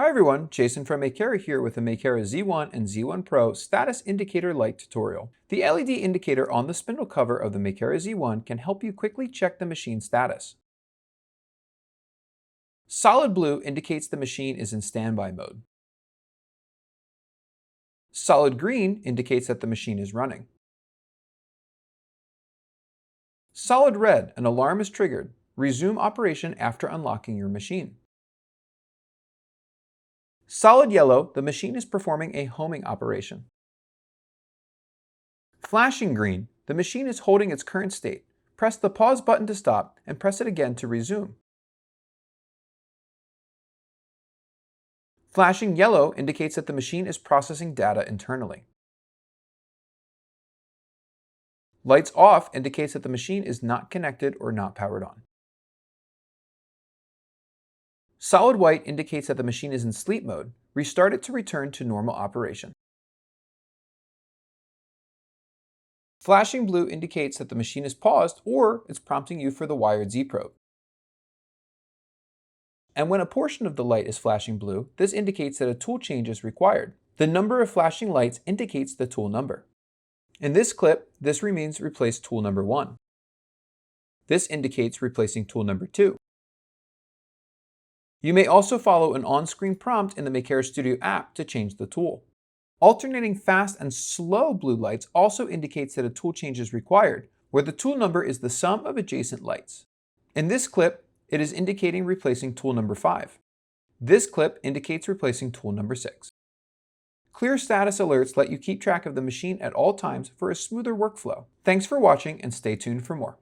Hi everyone, Jason from Makera here with the Makera Z1 and Z1 Pro Status Indicator Light tutorial. The LED indicator on the spindle cover of the Makera Z1 can help you quickly check the machine status. Solid blue indicates the machine is in standby mode. Solid green indicates that the machine is running. Solid red, an alarm is triggered. Resume operation after unlocking your machine. Solid yellow, the machine is performing a homing operation. Flashing green, the machine is holding its current state. Press the pause button to stop and press it again to resume. Flashing yellow indicates that the machine is processing data internally. Lights off indicates that the machine is not connected or not powered on. Solid white indicates that the machine is in sleep mode. Restart it to return to normal operation. Flashing blue indicates that the machine is paused or it's prompting you for the wired Z probe. And when a portion of the light is flashing blue, this indicates that a tool change is required. The number of flashing lights indicates the tool number. In this clip, this means replace tool number 1. This indicates replacing tool number 2. You may also follow an on-screen prompt in the Makera Studio app to change the tool. Alternating fast and slow blue lights also indicates that a tool change is required, where the tool number is the sum of adjacent lights. In this clip, it is indicating replacing tool number 5. This clip indicates replacing tool number 6. Clear status alerts let you keep track of the machine at all times for a smoother workflow. Thanks for watching and stay tuned for more.